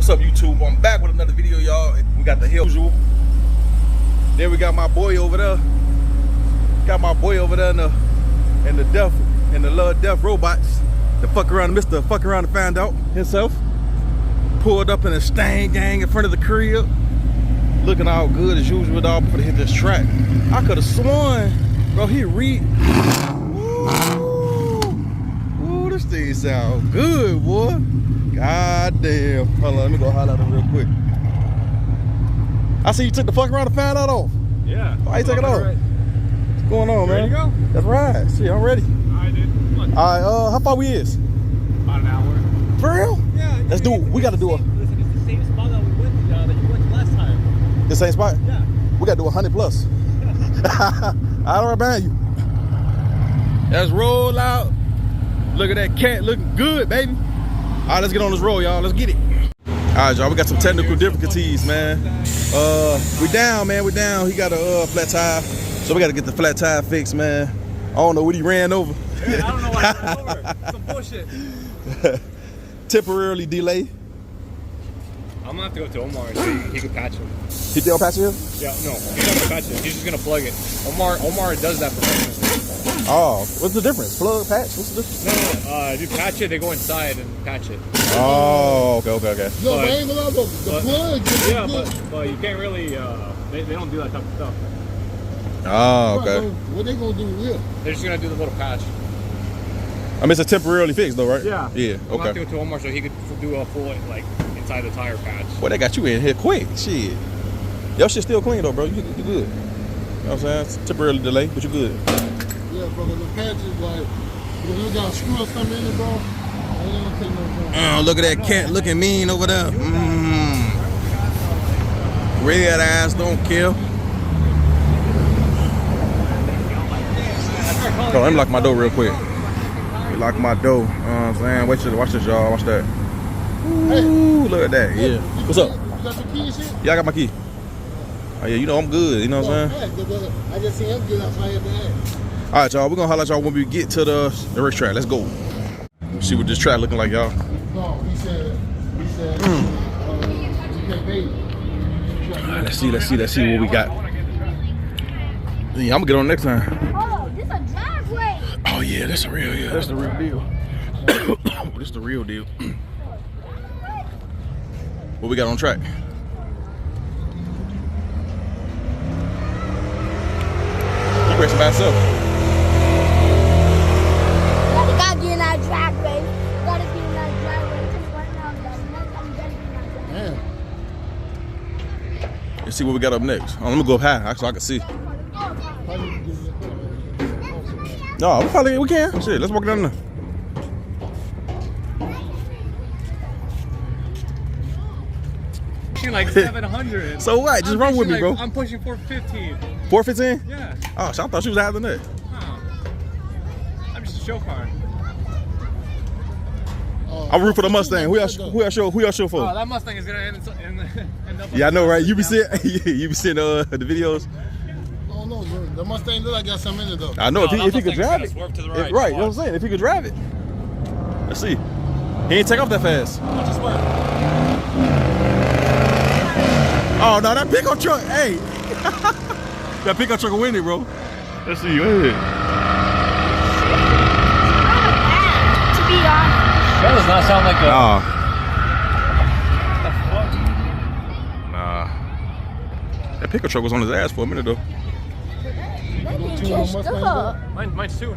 What's up, YouTube? I'm back with another video, y'all. We got the usual. Then we got my boy over there. Got my boy over there in the Love Death Robots. The fuck around, Mr. Fuck Around to Find Out himself. Pulled up in a Mustang gang in front of the crib. Looking all good as usual, dog, before they hit this track. I could have sworn, bro, Ooh, this thing sound good, boy. God damn. Hold on, let me go holler at him real quick. I see you took the Fuck Around to Find Out off. Yeah. Why you take it off? Right. What's going on, man? Ready to go? That's right. See, I'm ready. Alright, dude. Come on. Alright, how far we is? About an hour. For real? Yeah. Let's do it. We gotta do it. Listen, it's the same spot that we went that you went to last time. The same spot? Yeah. We gotta do 100 plus. I don't behind you. Let's roll out. Look at that cat looking good, baby. All right, let's get on this roll, y'all. Let's get it. All right, y'all, we got some technical difficulties, man. We down, man. We down. He got a flat tire, so we got to get the flat tire fixed, man. I don't know what he ran over. Yeah, I don't know why he ran over. Some bullshit. Temporarily delay. I'm gonna have to go to Omar and see he can patch him. He still patch him? Yeah, no, he's not gonna patch it. He's just gonna plug it. Omar does that professionally. Oh, what's the difference? Plug, patch? What's the difference? No, if you patch it, they go inside and patch it. Oh, okay. No, but, they ain't gonna the plug. Yeah, but you can't really. They don't do that type of stuff. Oh, okay. What they gonna do with? They're just gonna do the little patch. I mean, it's a temporarily fixed though, right? Yeah. Yeah. I'm gonna have to go to Omar so he could do a full like inside the tire patch. Boy, they got you in here quick. Shit. Your shit still clean though, bro. You good. You know what I'm saying? It's temporarily delay, but you good. Yeah, brother, the patch is like, you got screws coming in it, bro. I ain't gonna take no time. Look at that cat looking mean over there. Red eyes don't kill. Oh, let me lock my door real quick. Lock my door. You know what I'm saying? Watch this, y'all. Watch that. Ooh, look at that. Yeah. What's up? You got your key and shit? Yeah, I got my key. Oh, yeah, you know I'm good. You know what I'm saying? I just see him get outside of that. All right, y'all. We're going to holler at y'all when we get to the racetrack. Let's go. See what this track looking like, y'all. No, he said, you can't pay. All right, let's see what we got. Yeah, I'm going to get on next time. Oh, this a driveway. Oh, yeah, that's the real deal. This is the real deal. What we got on track? You racing by yourself. You gotta get in that driveway. You gotta get in that driveway. Right now, Damn. Let's see what we got up next. Oh, let me go up high so I can see. No, we can. Shit, let's walk down there. Like 700. So what? Just run with me, bro. I'm pushing 415. 415? Yeah. Oh, so I thought she was higher than that. Oh. I'm just a show car. I'm rooting for the Mustang. Who y'all show for? Oh, that Mustang is gonna end up. Yeah, I know, right? You be seeing the videos. Oh no, the Mustang look like got something in it though. I know if he could drive it. Swerve to the Right, you know what I'm saying? If he could drive it. Let's see. He ain't take off that fast. Just swerve. Oh no, that pickup truck, hey. That pickup truck will win it, bro. Let's see, go ahead. to be honest. That does not sound like a. Nah. That pickup truck was on his ass for a minute though. That thing catched up. Mine's too.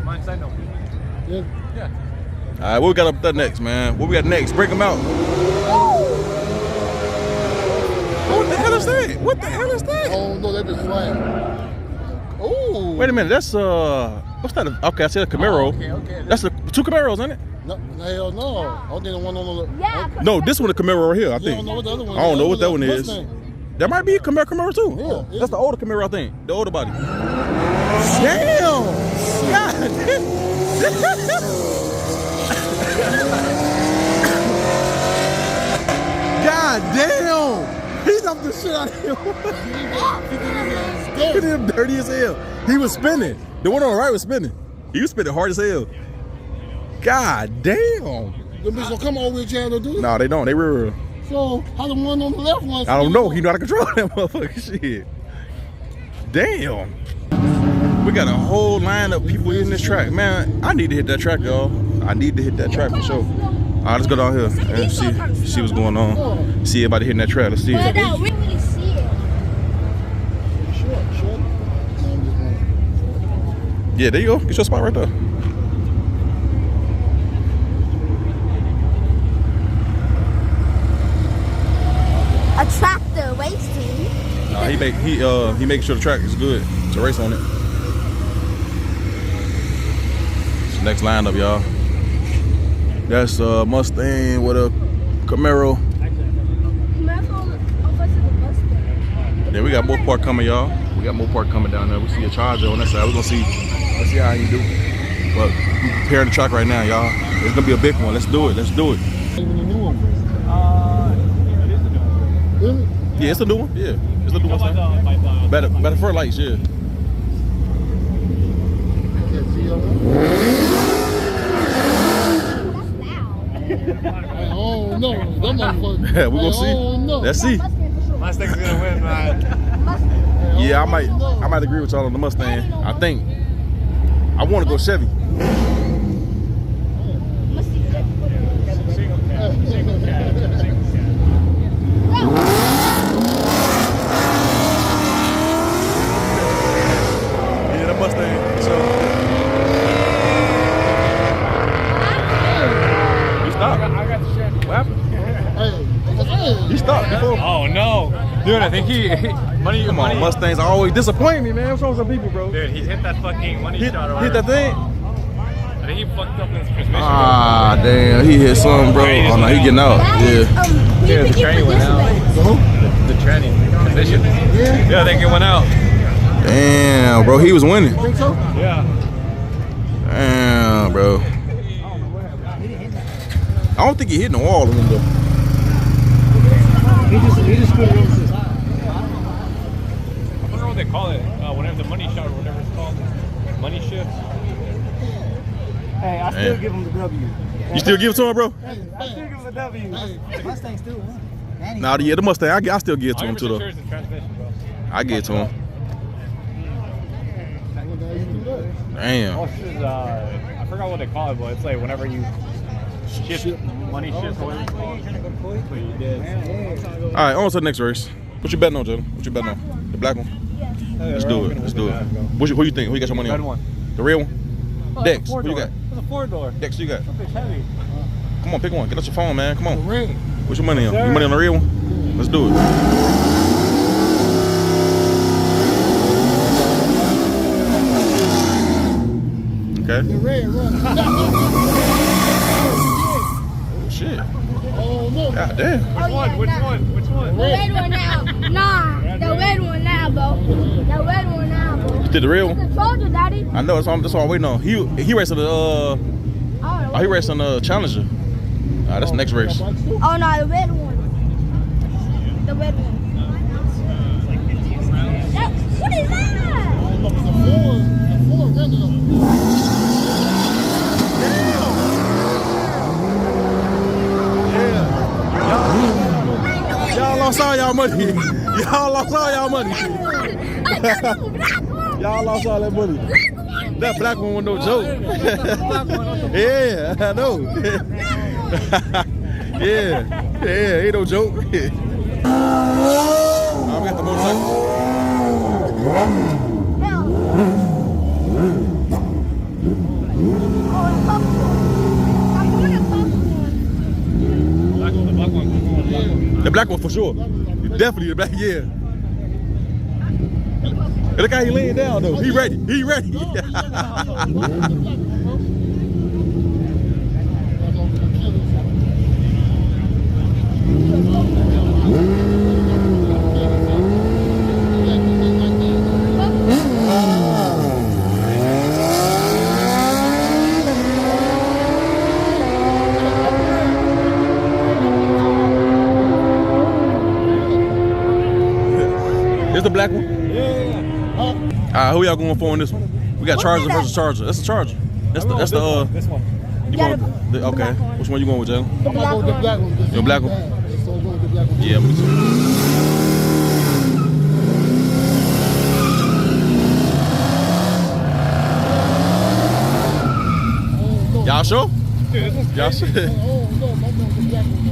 Mine's I know. Yeah. All right, what we got up there next, man? What we got next? Break them out. What the hell is that? What the hell is that? Oh no, they been flying. Oh. Wait a minute, that's what's that? Okay, I said a Camaro. Okay. That's the two Camaros, isn't it? No, hell no. I don't think the one on the. Yeah. No, this one a Camaro right here, I You think. don't know what the other one I don't know what that one is. Mustang. That might be a Camaro too. Yeah. That's the older Camaro, I think. The older body. Damn! God damn! He knocked the shit out of him. Look at him, dirty as hell. He was spinning. The one on the right was spinning. He was spinning hard as hell. God damn. The bitch don't come all the way to do it. Nah, they don't. They real. So how the one on the left one? I don't know. He know how to control that motherfucker. Shit. Damn. We got a whole line of people in this track. Man, I need to hit that track, y'all. I need to hit that track for sure. All right, let's go down here and see what's going on. See everybody hitting that track. Let's see it. We really see it. Short. Yeah, there you go. Get your spot right there. A tractor racing. Nah, he making sure the track is good to race on it. It's the next lineup, y'all. That's a Mustang with a Camaro. Yeah, we got more part coming, y'all. We got more part coming down there. We see a Charger on that side. We're gonna see. Let's see how he do. But we preparing the track right now, y'all. It's gonna be a big one. Let's do it. Let's do it. Yeah, it's a new one. Yeah, it's a new one. Better for lights, yeah. Oh no, that motherfucker. Yeah, we gonna see. Let's see. Mustang's gonna win, man. Yeah, I might agree with y'all on the Mustang. I think I want to go Chevy. Yeah, the Mustang. So you stopped. I got the Chevy. What happened? Hey. He stopped before. Oh no, dude! I think he money. Come on, Mustangs always disappoint me, man. What's wrong with some people, bro? Dude, he hit that fucking money Hit shot. Or that thing. I think he fucked up in his transmission. Ah, damn, he hit something, bro. Oh no, he getting out. Yeah. Dude, the tranny went out. The tranny transmission. Yeah, I think it went out. Damn, bro, he was winning. Think so? Yeah. Damn, bro. I don't think he hit the wall in though. He just put it over his. I wonder what they call it. Whenever the money shot or whatever it's called. Money shift. Hey, I still give him the W. You still give it to him, bro? I still give him the W. Mustang still won. Nah, yeah, the Mustang, I still give it to him too, Sure though. it's the transmission, bro. I give it to him. Damn. Oh, this is, I forgot what they call it, but it's like whenever you shift money shift or whatever it's called. But you did. All right, on to the next race. What you betting on, Jordan? What you betting on? The black one? Let's do it. Let's do it. Who you think? Who you got your money Red on? one. The real one? Dex, who you got? It's a 4-door. Dex, who you got? It's heavy. Come on, pick one. Get out your phone, man. Come on. Ring. What's your money on? Your money on the real one? Let's do it. Okay. The red run. Oh, shit. Oh no. God damn. Which one? The red one now. Nah, the red one now, bro. The red one now, bro. You did the real one? The Charger, daddy. I know, that's all I'm waiting on. He racing the he racing the Challenger. That's the next race. Oh no, the red one. The red one. What is that? The Ford running. Y'all lost all y'all money. Y'all lost all y'all money. Y'all lost all that money. That black one was no joke. Yeah, I know. Yeah, ain't no joke. We got the motorcycle. The black one for sure. Definitely the black, yeah. Look how he laying down though. He ready. He ready. This the black one? Yeah. Who y'all going for on this one? We got Charger versus Charger. That's the Charger. That's the This one. You Yeah, going, the okay. black one. Which one you going with, Jalen? The I'm gonna go with the black one. Your black one? So go with the black one. Yeah, me too. Y'all sure? Y'all sure?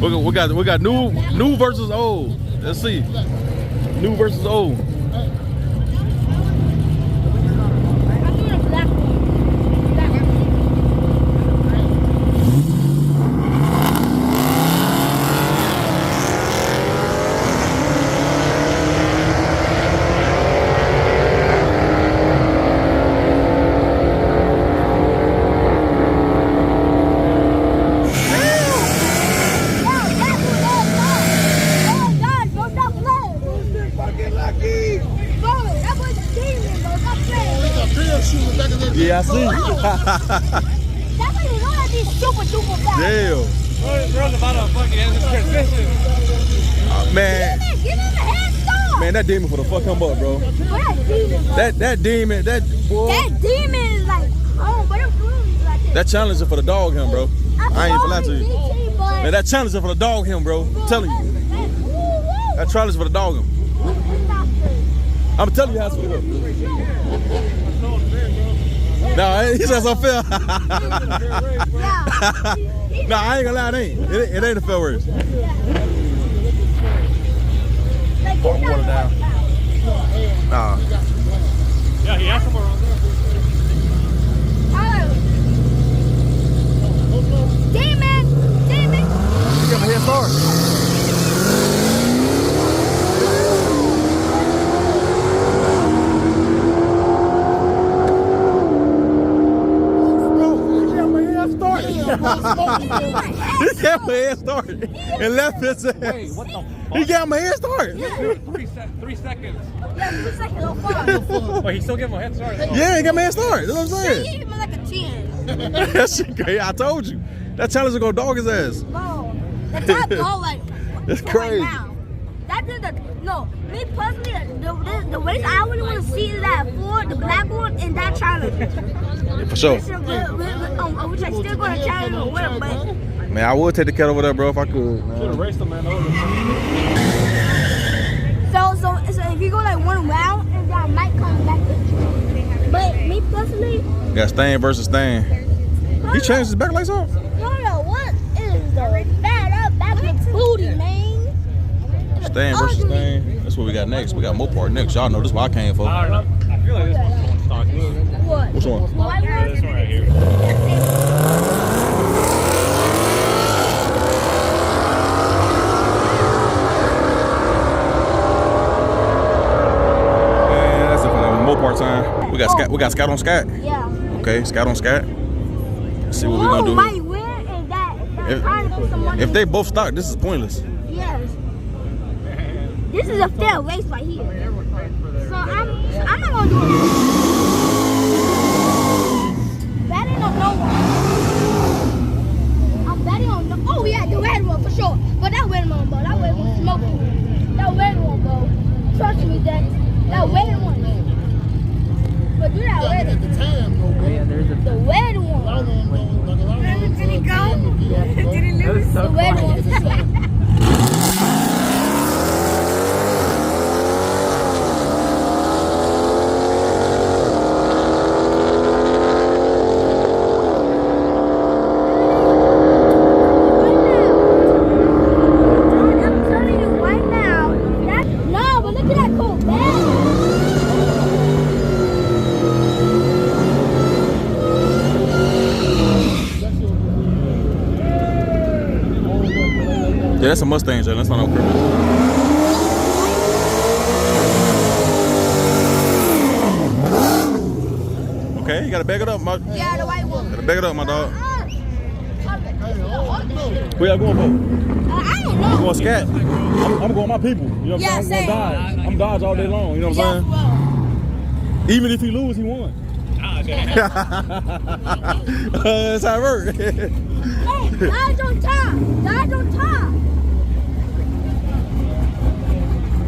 We got new versus old. Let's see. New versus old. I'm doing a black one. Black one. Yeah, I see. That's how you know that these super duper fast. Damn. Girls about to fucking end this transmission. Man, Give him a head start. man, that demon for the fuck come up, bro. What that demon, bro? That demon, that boy. That demon is like, oh, but it's really like this. That challenge is for the dog him, bro. I ain't even lie to you. Man, that challenge is for the dog him, bro. I'm telling you. That challenge is for the dog him. I'm telling you how it's for him. Nah, he said so fair. Nah, I ain't gonna lie, it ain't. It ain't a fair race. Pouring water down. Nah. Yeah, he has somewhere around there. Demon! Demon! You got my head start. He got my head started and left his ass. Wait, what the fuck? He got my head started. 3 seconds. Yeah, 3 seconds on fire. But he still gave him a head start. Yeah, he got my head started. That's what I'm He saying. gave him like a 10. That shit great. I told you. That challenge is gonna dog his ass. Bro, the top go like, That's right crazy. now. That did the, no, me personally, the race I really want to see is that Ford, the black one, and that challenge. For sure. Which I still going to challenge and win, but Man, I would take the cat over there, bro, if I could. Should Man. have raced him, man. so if you go like one round, and then I might come back to you. But me personally, Got Stain versus Stain. He changed his back lights off. no, what is the back with booty, man? Stain versus Stain. That's what we got next. We got Mopar next. Y'all know this is what I came for. I don't know. I feel like this one's going stock. What? Which one? White Yeah, this one right here. Man, that's it for the Mopar time. We got Scout on Scat. Yeah. Okay, Scout on Scat. Let's see what we're gonna do. Might win and that trying to put some money. If they both stock, this is pointless. Yes. This is a fair race right here. So I'm not gonna do it. Betting on no one. I'm betting on no. Oh yeah, the red one for sure. But that red one, bro. That red one smoking. That red one, bro. Trust me, that red one. But do that red one. The red one. Did he go? Did he lose? The red one. Yeah, that's a Mustang, Jay. That's not no criminal. Okay, you gotta bag it up, my. Yeah, the white one. Gotta bag it up, my dog. I Who y'all going for? don't know. I'm going Scat. I'm going my people. You know what Yeah, I'm saying? same. I'm Dodge all day long. You know what I'm saying? Well, Even if he lose, he won. That's how it works. hey, Dodge on top. Dodge on top.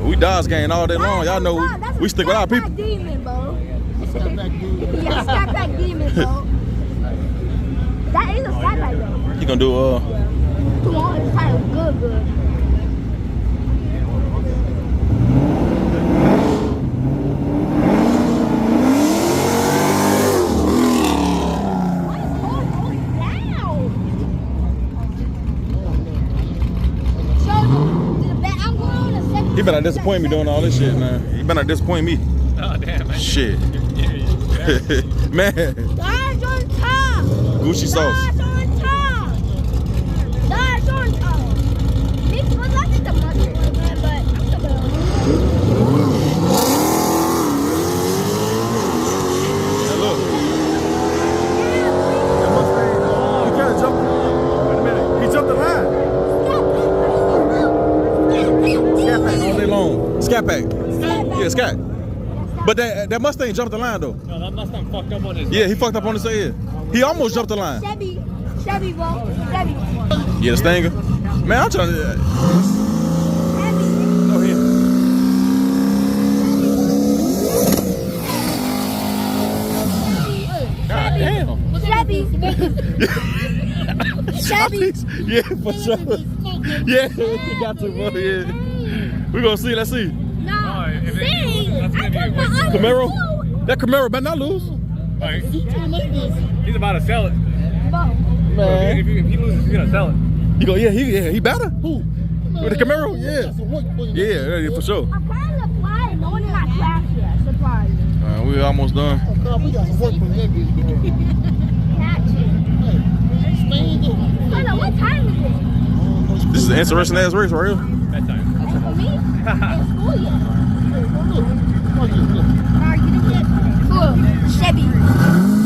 We Dodge gang all day long. Y'all know we stick with our people. Demon, bro. Scat back dude. Yeah, Racetrack Event, bro. That is a flat right though. You gonna do Come on, it's kind of good. He better not disappoint me doing all this shit, man. He better not disappoint me. Oh, damn, man. Shit. Man. Dodge on top. Gucci sauce. Dodge on top. Dodge on top. Mix was like the mustard, man, but I'm still Look. That Mustang, he kind of jumped. Wait a minute. He jumped the line. Scat pack all day long. Scat pack. Yeah, scat. But that Mustang jumped the line though. No, that Mustang fucked up on his. Yeah, he fucked up on his head. He almost jumped the line. Chevy, bro. Chevy. Yeah, the Stinger. Man, I'm trying to. Go ahead. God damn. Chevy. Yeah, for sure. Yeah, he got to, bro. Yeah. We gonna see. Let's see. No. If it- See, that's I gonna be took a my other Camaro. two. That Camaro better not lose. Alright. He's about to sell it. Bro. Man. If he loses, he's gonna sell it. He go. Yeah, he better. Who? With the Camaro? Yeah. Yeah, for sure. I'm kind of flying. No one in my class yet. Surprise. We almost done. We got some work for that bitch. Catch it. Hold on, what time is it? This is an interesting ass race, right here. That time. For me? It's school yet. Look. Alright, you didn't get cool. Chevy.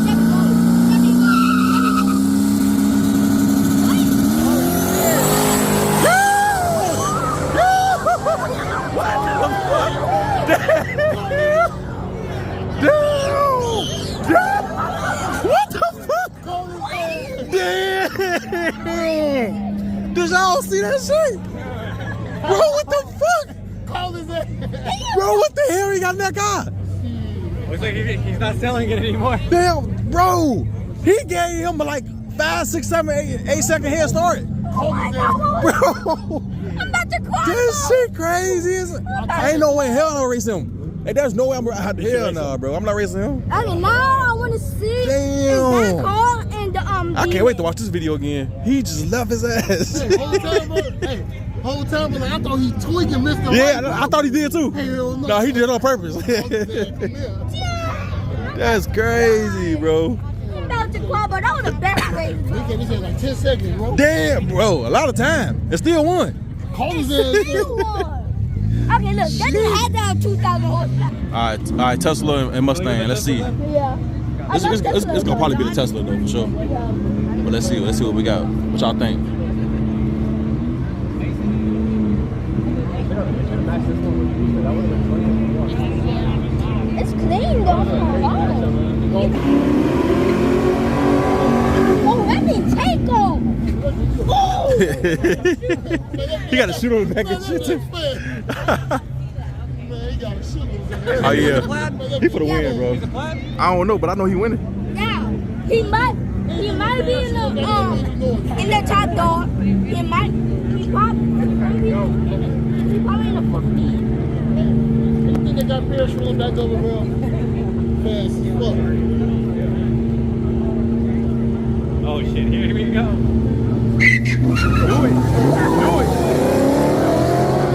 Chevy go. Chevy go. What the fuck? Damn! Did y'all see that shit? Bro, what the fuck? Bro, what the hell he got in that car? Looks like he's not selling it anymore. Damn, bro. He gave him like 5, 6, 7, 8 second head start. Oh my God. Bro, I'm about to cry. this shit crazy. Ain't no way in hell I'm gonna race him. Hey, there's no way I'm hell nah, bro. I'm not racing him. Okay, now I want to see Damn. that car and the I can't wait to watch this video again. He just left his ass. Whole time, like, I thought he tweaking Mr. Yeah, Right, I thought he did too. Hell no. No, he did it on purpose. That's crazy, bro. I'm about to cry, but that was the best race. We get this in like 10 seconds, bro. Damn, bro. A lot of time. It still won. Call his ass. You won. Okay, look, that just had that 2,000 horsepower. All right, Tesla and Mustang. Let's see. Yeah. It's gonna probably be the Tesla though, for sure. But let's see what we got. What y'all think? It's clean though. Oh, that means take off. He got a shoot on the back and shit too. Man, he got a shit on his ass. Oh yeah, he for the win, bro. I don't know, but I know he winning. Now, he might be in the top dog. He probably in the 15. You think they got Pierce rolling back over real fast as fuck? Oh shit, here we go. Do it.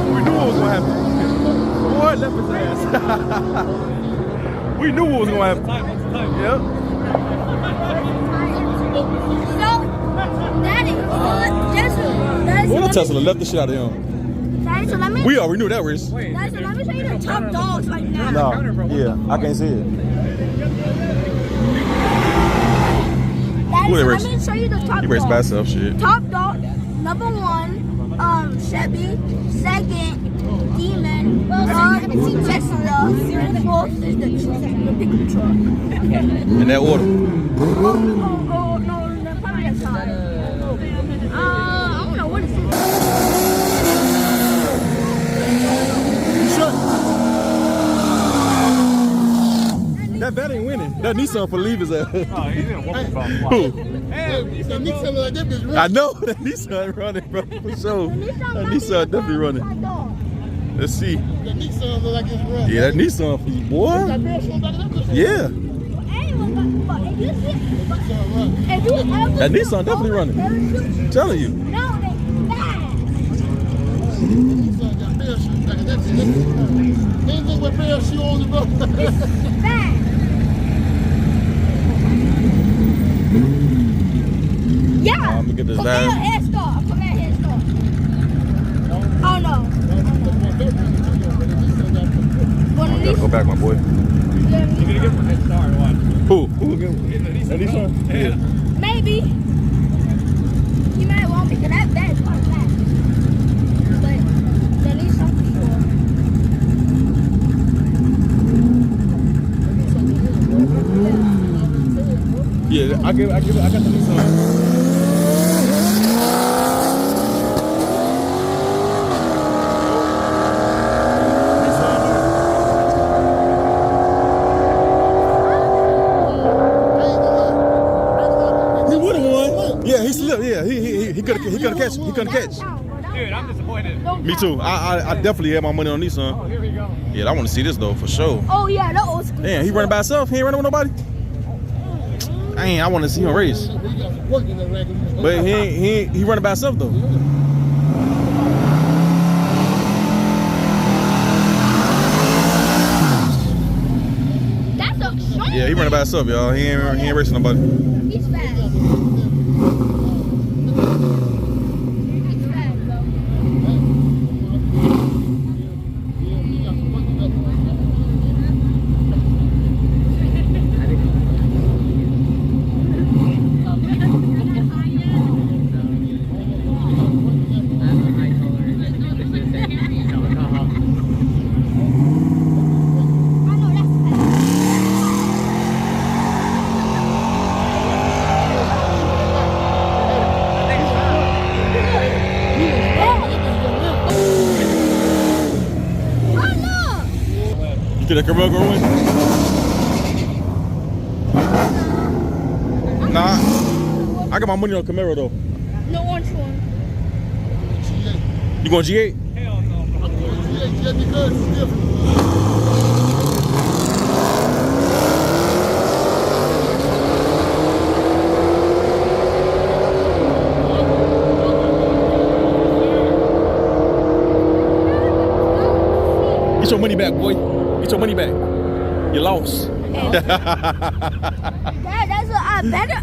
We knew what was gonna happen. Boy, left his ass. We knew what was gonna happen. Time. Yep. So, that is Well, the Tesla left the shit out of him. so let me We already knew that race. Wait, Daddy, so let me show you the top dogs right now. No, yeah, I can't see it. Daddy, Who they so race? let me show you the top He raced by dogs. himself, shit. Top dog, number 1, Chevy. Second, Demon. Third, Tesla. And fourth is the pickup truck. In that order. Oh, no, probably that side. I don't know, what is it? That bet ain't winning. that Nissan for leave his ass. Oh, he's gonna whoop himself. Who? Hey, That Nissan look like that bitch I running. know that Nissan running, bro, for sure. That Nissan definitely running. Let's see. That Nissan look like it's running. Yeah, that Nissan for you, boy. That Nissan back in that bitch. Yeah, that Nissan definitely running. I'm telling you. No, they bad. Nissan got parachute back in that bitch. Anything with parachute on the road. Bad. Yeah. I'm gonna get this Come down. here, head start. Come here, head start. Oh no. One of Gotta these. go back, my boy. you gonna give him a head start or what? Who? Who again? That Nissan? Yeah. Maybe. You might want me because that is quite fast. But there needs something for sure. Yeah, I got the Nissan. He would have won. Yeah, he slipped. Yeah, he couldn't catch. He couldn't catch. Dude, I'm disappointed. Me too. I definitely had my money on Nissan. Oh, here we go. Yeah, I want to see this though for sure. Oh yeah, that was good. Damn, he running by himself. He ain't running with nobody. I want to see him race. But he running by himself though. That's a short. Yeah, he running by himself, y'all. He ain't racing nobody. He's fast. He's fast, bro. I know that's fast. Oh no! You think that Camaro gonna win? Nah, I got my money on Camaro though. No orange one. You going G8? Hell no. Get your money back, boy. Get your money back. You lost. Dad, that's what I better